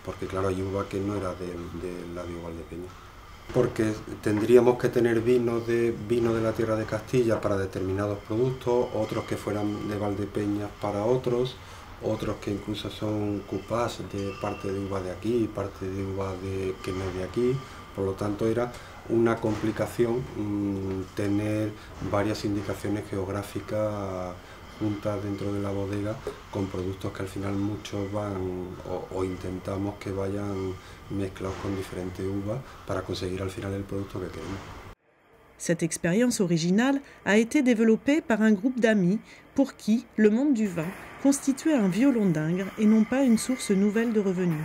porque claro, hay uva que no era de la de Valdepeñas. Porque tendríamos que tener vino de la tierra de Castilla para determinados productos, otros que fueran de Valdepeñas para otros que incluso son cupás de parte de uva de aquí y parte de uva que no es de aquí. Por lo tanto, era una complicación tener varias indicaciones geográficas juntas dentro de la bodega con productos que al final muchos van o intentamos que vayan mezclados con diferentes uvas para conseguir al final el producto que queremos. Cette expérience originale a été développée par un groupe d'amis pour qui le monde du vin constituait un violon d'Ingres et non pas une source nouvelle de revenus.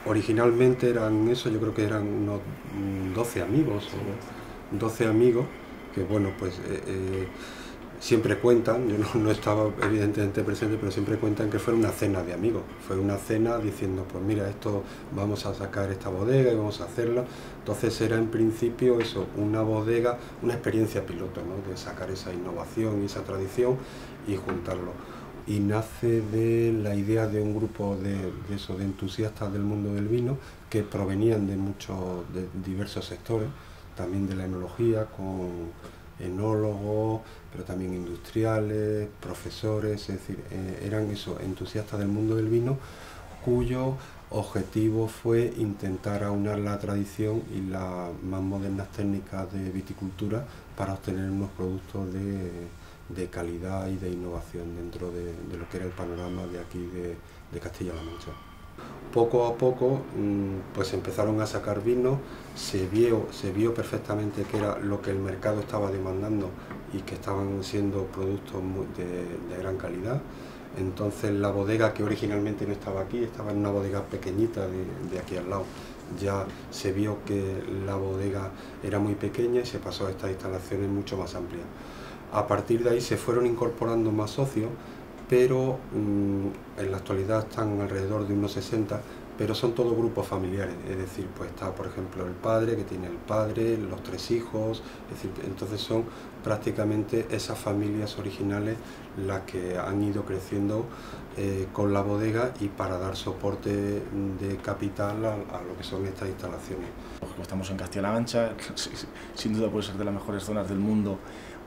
Originalmente eran eso, yo creo que eran unos 12 amigos, o 12 amigos que bueno, pues siempre cuentan, yo no estaba evidentemente presente, pero siempre cuentan que fue una cena de amigos, fue una cena diciendo pues mira, esto vamos a sacar esta bodega y vamos a hacerla. Entonces era en principio eso, una bodega, una experiencia piloto, ¿no? De sacar esa innovación y esa tradición y juntarlo. Y nace de la idea de un grupo de entusiastas del mundo del vino que provenían de diversos sectores, también de la enología, con enólogos, pero también industriales, profesores, es decir, eran entusiastas del mundo del vino, cuyo objetivo fue intentar aunar la tradición y las más modernas técnicas de viticultura para obtener unos productos de calidad y de innovación dentro de lo que era el panorama de aquí de Castilla-La Mancha. Poco a poco pues empezaron a sacar vinos, se vio perfectamente que era lo que el mercado estaba demandando y que estaban siendo productos de gran calidad. Entonces la bodega, que originalmente no estaba aquí, estaba en una bodega pequeñita de aquí al lado, ya se vio que la bodega era muy pequeña y se pasó a estas instalaciones mucho más amplias. A partir de ahí se fueron incorporando más socios, pero en la actualidad están alrededor de unos 60, pero son todos grupos familiares, es decir, pues está por ejemplo el padre, que tiene el padre, los 3 hijos, es decir, entonces son prácticamente esas familias originales las que han ido creciendo con la bodega y para dar soporte de capital a lo que son estas instalaciones. Estamos en Castilla-La Mancha, sin duda puede ser de las mejores zonas del mundo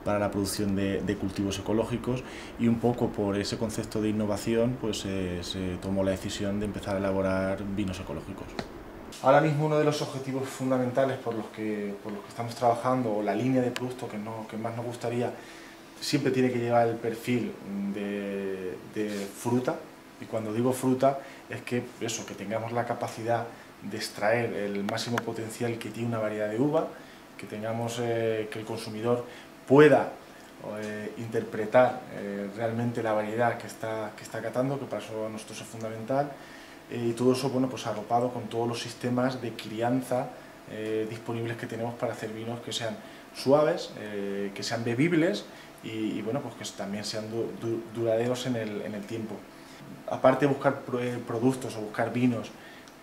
para la producción de cultivos ecológicos, y un poco por ese concepto de innovación pues se tomó la decisión de empezar a elaborar vinos ecológicos. Ahora mismo uno de los objetivos fundamentales por los que estamos trabajando, o la línea de producto que más nos gustaría, siempre tiene que llevar el perfil de fruta, y cuando digo fruta es que tengamos la capacidad de extraer el máximo potencial que tiene una variedad de uva, que tengamos que el consumidor pueda interpretar realmente la variedad que está catando, que para eso a nosotros es fundamental, y todo eso bueno, pues arropado con todos los sistemas de crianza disponibles que tenemos para hacer vinos que sean suaves, que sean bebibles y bueno, pues que también sean duraderos en el tiempo. Aparte de buscar productos o buscar vinos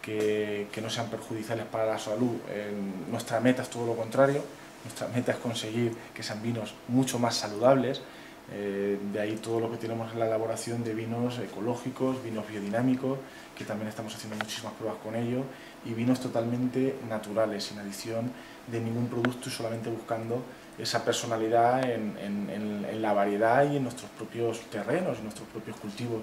que no sean perjudiciales para la salud, nuestra meta es todo lo contrario. Nuestra meta es conseguir que sean vinos mucho más saludables, de ahí todo lo que tenemos en la elaboración de vinos ecológicos, vinos biodinámicos, que también estamos haciendo muchísimas pruebas con ello, y vinos totalmente naturales, sin adición de ningún producto y solamente buscando esa personalidad en la variedad y en nuestros propios terrenos, en nuestros propios cultivos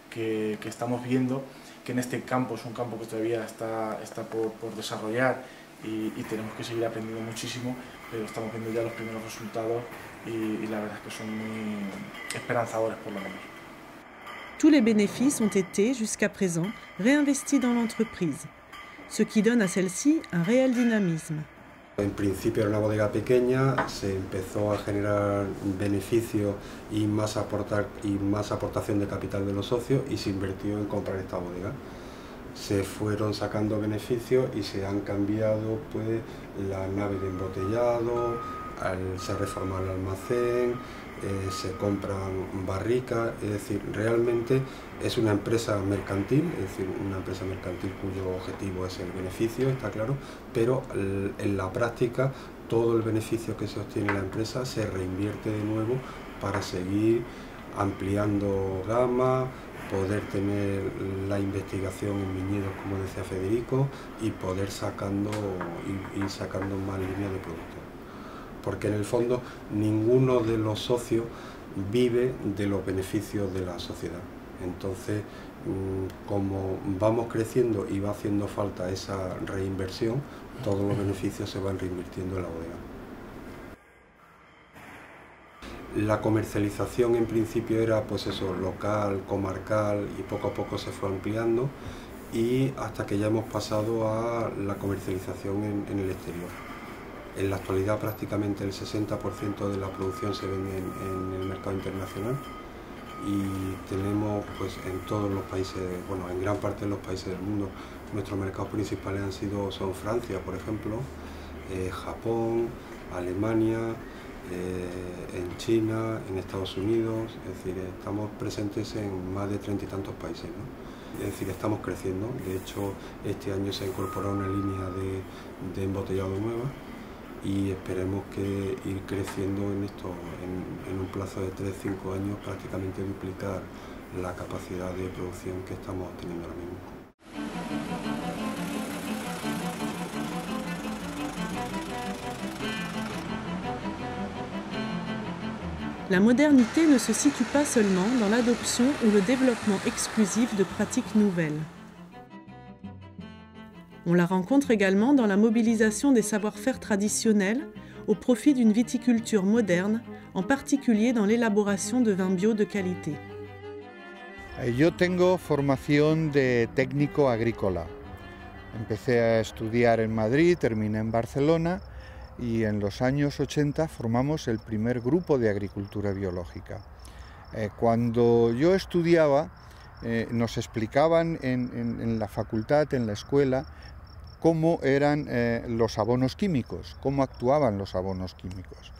que estamos viendo, que en este campo es un campo que todavía está por desarrollar y tenemos que seguir aprendiendo muchísimo, pero estamos viendo ya los primeros resultados y la verdad es que son muy esperanzadores por lo menos. Tous les bénéfices ont été, jusqu'à présent, réinvestis dans l'entreprise, ce qui donne à celle-ci un réel dynamisme. En principio era una bodega pequeña, se empezó a generar beneficios y más aportación de capital de los socios y se invirtió en comprar esta bodega. Se fueron sacando beneficios y se han cambiado pues la nave de embotellado, se reforma el almacén, se compran barricas, es decir, realmente es una empresa mercantil, es decir, una empresa mercantil cuyo objetivo es el beneficio, está claro, pero en la práctica todo el beneficio que se obtiene en la empresa se reinvierte de nuevo para seguir ampliando gama, poder tener la investigación en viñedos, como decía Federico, y poder ir sacando más líneas de producto. Porque en el fondo ninguno de los socios vive de los beneficios de la sociedad. Entonces, como vamos creciendo y va haciendo falta esa reinversión, todos los beneficios se van reinvirtiendo en la bodega. La comercialización en principio era pues eso, local, comarcal, y poco a poco se fue ampliando y hasta que ya hemos pasado a la comercialización en el exterior. En la actualidad prácticamente el 60% de la producción se vende en el mercado internacional y tenemos pues en todos los países, bueno, en gran parte de los países del mundo. Nuestros mercados principales son Francia, por ejemplo, Japón, Alemania, en China, en Estados Unidos, es decir, estamos presentes en más de 30 y tantos países, ¿no? Es decir, estamos creciendo. De hecho, este año se ha incorporado una línea de embotellado nueva y esperemos que ir creciendo en un plazo de 3-5 años, prácticamente duplicar la capacidad de producción que estamos teniendo ahora mismo. La modernité ne se situe pas seulement dans l'adoption ou le développement exclusif de pratiques nouvelles. On la rencontre également dans la mobilisation des savoir-faire traditionnels au profit d'une viticulture moderne, en particulier dans l'élaboration de vins bio de qualité. Yo tengo formación de técnico agrícola. Empecé a estudiar en Madrid, terminé en Barcelona y en los años 80 formamos el primer grupo de agricultura biológica. Cuando yo estudiaba, nos explicaban en la facultad, en la escuela, cómo eran los abonos químicos, cómo actuaban los abonos químicos.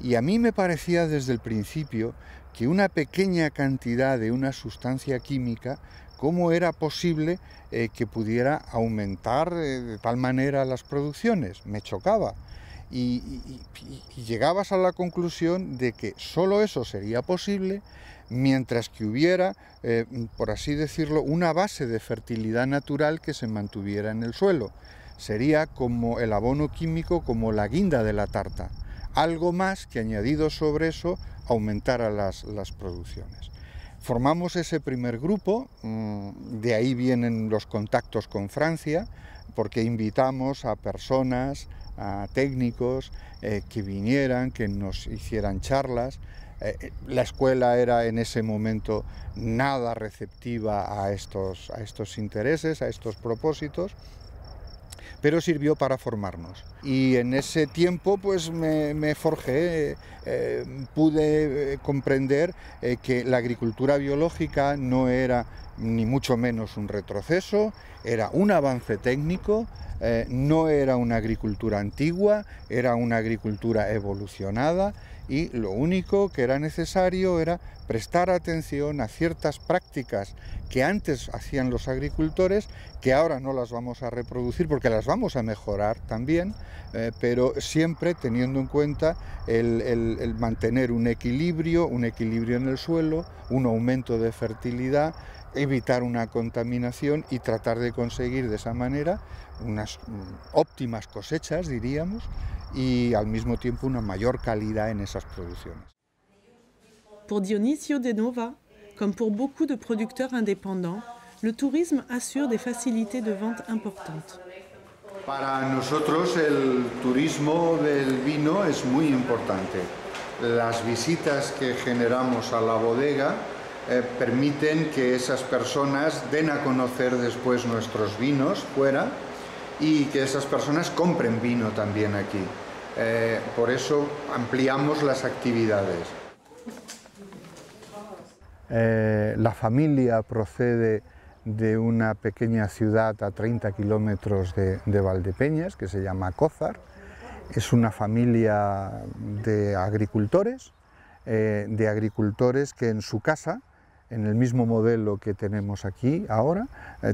Y a mí me parecía desde el principio que una pequeña cantidad de una sustancia química, cómo era posible que pudiera aumentar de tal manera las producciones. Me chocaba. Y llegabas a la conclusión de que solo eso sería posible mientras que hubiera, por así decirlo, una base de fertilidad natural que se mantuviera en el suelo. Sería como el abono químico, como la guinda de la tarta. Algo más que añadido sobre eso aumentara las producciones. Formamos ese primer grupo, de ahí vienen los contactos con Francia, porque invitamos a personas, a técnicos que vinieran, que nos hicieran charlas. La escuela era en ese momento nada receptiva a estos intereses, a estos propósitos, pero sirvió para formarnos. Y en ese tiempo pues me forjé, pude comprender que la agricultura biológica no era ni mucho menos un retroceso, era un avance técnico, no era una agricultura antigua, era una agricultura evolucionada y lo único que era necesario era prestar atención a ciertas prácticas que antes hacían los agricultores, que ahora no las vamos a reproducir porque las vamos a mejorar también, pero siempre teniendo en cuenta el mantener un equilibrio en el suelo, un aumento de fertilidad, evitar una contaminación y tratar de conseguir de esa manera unas óptimas cosechas, diríamos, y al mismo tiempo una mayor calidad en esas producciones. Pour Dionisio de Nova, comme pour beaucoup de producteurs indépendants, le tourisme assure des facilités de vente importantes. Para nosotros el turismo del vino es muy importante. Las visitas que generamos a la bodega permiten que esas personas den a conocer después nuestros vinos fuera y que esas personas compren vino también aquí. Por eso ampliamos las actividades. La familia procede de una pequeña ciudad a 30 kilómetros de Valdepeñas, que se llama Cózar. Es una familia de agricultores que en su casa, en el mismo modelo que tenemos aquí ahora,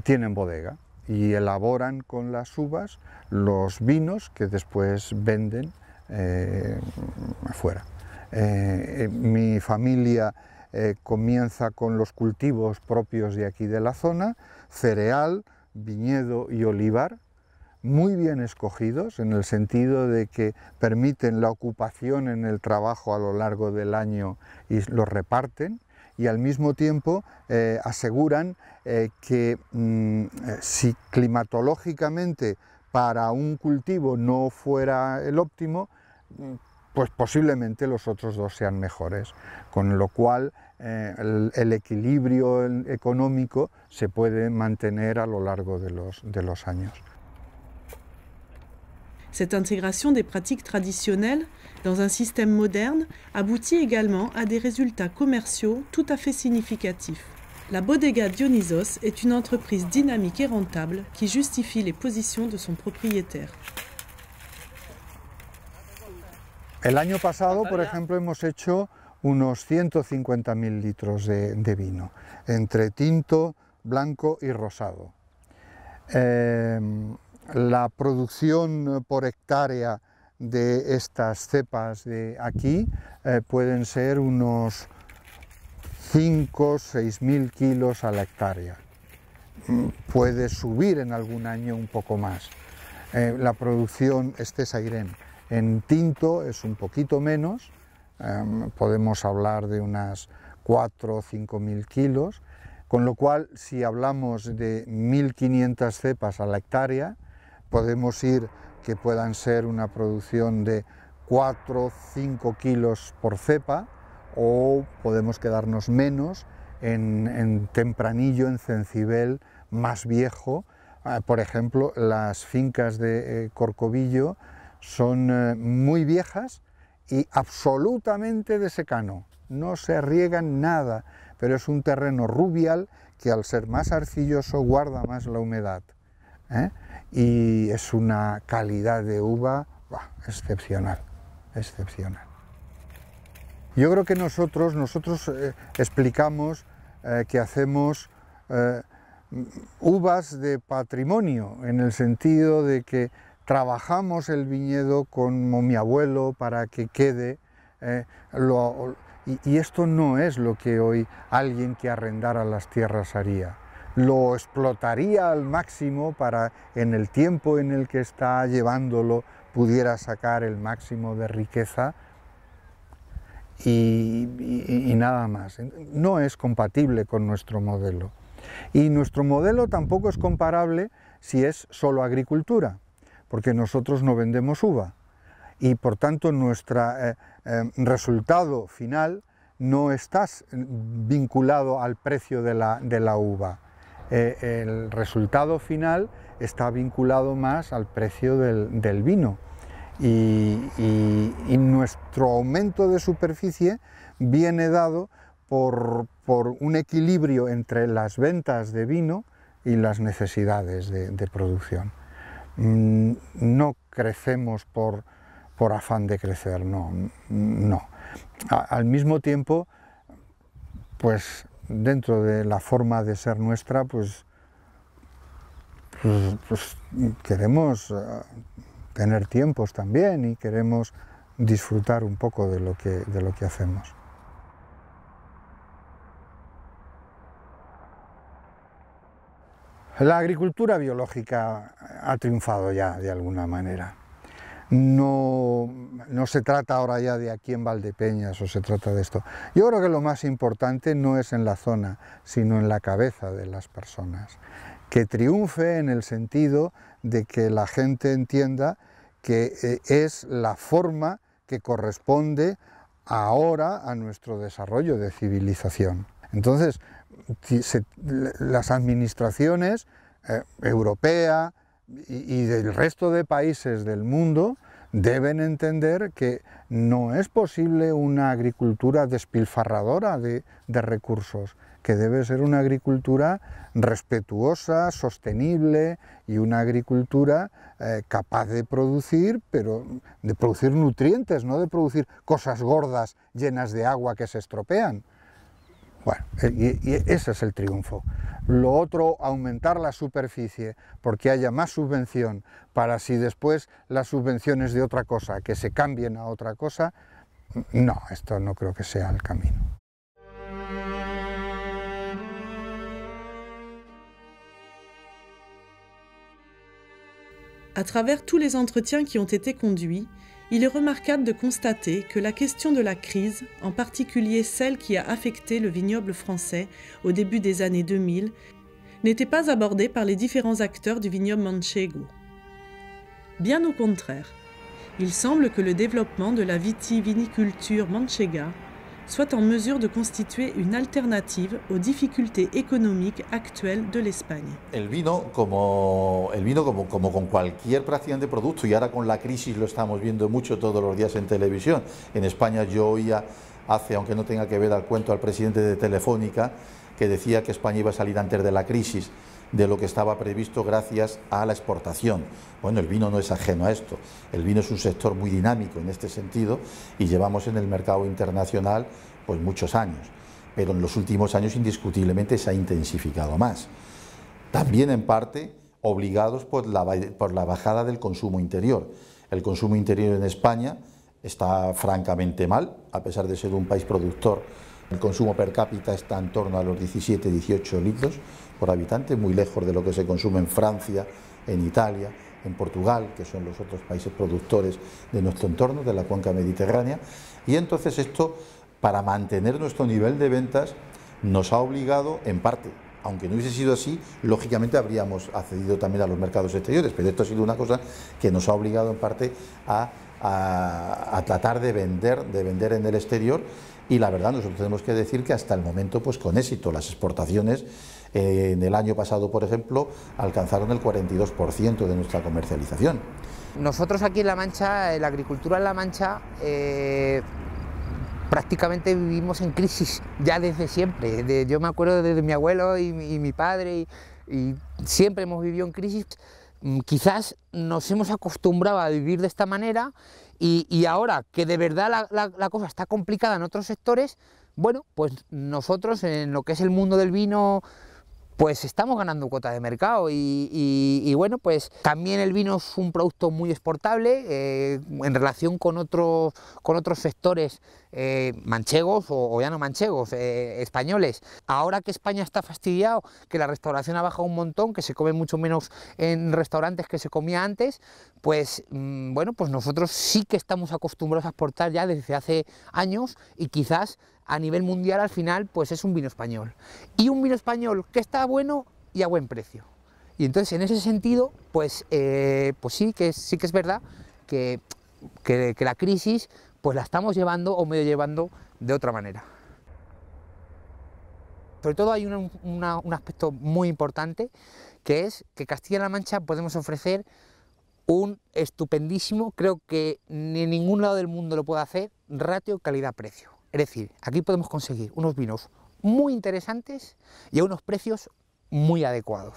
tienen bodega y elaboran con las uvas los vinos que después venden afuera. Mi familia comienza con los cultivos propios de aquí de la zona, cereal, viñedo y olivar, muy bien escogidos en el sentido de que permiten la ocupación en el trabajo a lo largo del año y los reparten, y al mismo tiempo aseguran que si climatológicamente para un cultivo no fuera el óptimo, pues posiblemente los otros dos sean mejores, con lo cual el equilibrio económico se puede mantener a lo largo de los años. Cette intégration des pratiques traditionnelles dans un système moderne aboutit également à des résultats commerciaux tout à fait significatifs. La Bodega Dionysos est une entreprise dynamique et rentable qui justifie les positions de son propriétaire. El año pasado, por ejemplo, hemos hecho unos 150.000 litros de vino, entre tinto, blanco y rosado. La producción por hectárea de estas cepas de aquí pueden ser unos 5 o 6.000 kilos a la hectárea. Puede subir en algún año un poco más. La producción Estesa-Irene en tinto es un poquito menos, podemos hablar de unas 4 o 5.000 kilos, con lo cual si hablamos de 1.500 cepas a la hectárea, podemos ir que puedan ser una producción de 4 o 5 kilos por cepa, o podemos quedarnos menos en tempranillo, en cencibel más viejo. Por ejemplo, las fincas de Corcovillo son muy viejas y absolutamente de secano, no se riegan nada, pero es un terreno rubial que al ser más arcilloso guarda más la humedad, y es una calidad de uva excepcional, excepcional. Yo creo que nosotros explicamos que hacemos uvas de patrimonio, en el sentido de que trabajamos el viñedo como mi abuelo para que quede, y esto no es lo que hoy alguien que arrendara las tierras haría. Lo explotaría al máximo para, en el tiempo en el que está llevándolo, pudiera sacar el máximo de riqueza y nada más. No es compatible con nuestro modelo. Y nuestro modelo tampoco es comparable si es solo agricultura, porque nosotros no vendemos uva y por tanto nuestro resultado final no está vinculado al precio de la uva. El resultado final está vinculado más al precio del vino y nuestro aumento de superficie viene dado por un equilibrio entre las ventas de vino y las necesidades de producción. No crecemos por afán de crecer, no. Al mismo tiempo, pues dentro de la forma de ser nuestra, pues queremos tener tiempos también y queremos disfrutar un poco de lo que hacemos. La agricultura biológica ha triunfado ya de alguna manera. No se trata ahora ya de aquí en Valdepeñas o se trata de esto. Yo creo que lo más importante no es en la zona, sino en la cabeza de las personas. Que triunfe en el sentido de que la gente entienda que es la forma que corresponde ahora a nuestro desarrollo de civilización. Entonces, las administraciones europea y del resto de países del mundo deben entender que no es posible una agricultura despilfarradora de recursos, que debe ser una agricultura respetuosa, sostenible y una agricultura capaz de producir, pero de producir nutrientes, no de producir cosas gordas llenas de agua que se estropean. Bueno, y ese es el triunfo. Lo otro, aumentar la superficie porque haya más subvención para si después las subvenciones de otra cosa que se cambien a otra cosa, no, esto no creo que sea el camino. À travers tous les entretiens qui ont été conduits, il est remarquable de constater que la question de la crise, en particulier celle qui a affecté le vignoble français au début des années 2000, n'était pas abordée par les différents acteurs du vignoble manchego. Bien au contraire, il semble que le développement de la vitiviniculture manchega soit en mesure de constituer une alternative aux difficultés économiques actuelles de l'Espagne. El vino como con cualquier prácticamente producto, y ahora con la crisis lo estamos viendo mucho todos los días en televisión. En España yo oía aunque no tenga que ver al cuento, al presidente de Telefónica, que decía que España iba a salir antes de la crisis de lo que estaba previsto gracias a la exportación. Bueno, el vino no es ajeno a esto. El vino es un sector muy dinámico en este sentido y llevamos en el mercado internacional pues muchos años, pero en los últimos años indiscutiblemente se ha intensificado más. También en parte obligados por la bajada del consumo interior. El consumo interior en España está francamente mal, a pesar de ser un país productor. El consumo per cápita está en torno a los 17-18 litros por habitante, muy lejos de lo que se consume en Francia, en Italia, en Portugal, que son los otros países productores de nuestro entorno, de la cuenca mediterránea. Y entonces esto, para mantener nuestro nivel de ventas, nos ha obligado, en parte, aunque no hubiese sido así, lógicamente habríamos accedido también a los mercados exteriores, pero esto ha sido una cosa que nos ha obligado en parte a tratar de vender en el exterior. Y la verdad, nosotros tenemos que decir que hasta el momento, pues con éxito, las exportaciones en el año pasado, por ejemplo, alcanzaron el 42% de nuestra comercialización. Nosotros aquí en La Mancha, la agricultura en La Mancha, prácticamente vivimos en crisis ya desde siempre. Yo me acuerdo desde mi abuelo y mi padre, y siempre hemos vivido en crisis. Quizás nos hemos acostumbrado a vivir de esta manera y ahora que de verdad la cosa está complicada en otros sectores, bueno, pues nosotros en lo que es el mundo del vino, pues estamos ganando cuota de mercado y bueno, pues también el vino es un producto muy exportable en relación con otros sectores manchegos o ya no manchegos, españoles. Ahora que España está fastidiado, que la restauración ha bajado un montón, que se come mucho menos en restaurantes que se comía antes, pues bueno, pues nosotros sí que estamos acostumbrados a exportar ya desde hace años y quizás a nivel mundial al final pues es un vino español. Y un vino español que está bueno y a buen precio. Y entonces en ese sentido pues sí que es verdad que la crisis pues la estamos llevando o medio llevando de otra manera. Sobre todo hay un aspecto muy importante, que es que Castilla-La Mancha podemos ofrecer un estupendísimo, creo que ni en ningún lado del mundo lo puede hacer, ratio calidad-precio. Es decir, aquí podemos conseguir unos vinos muy interesantes y a unos precios muy adecuados.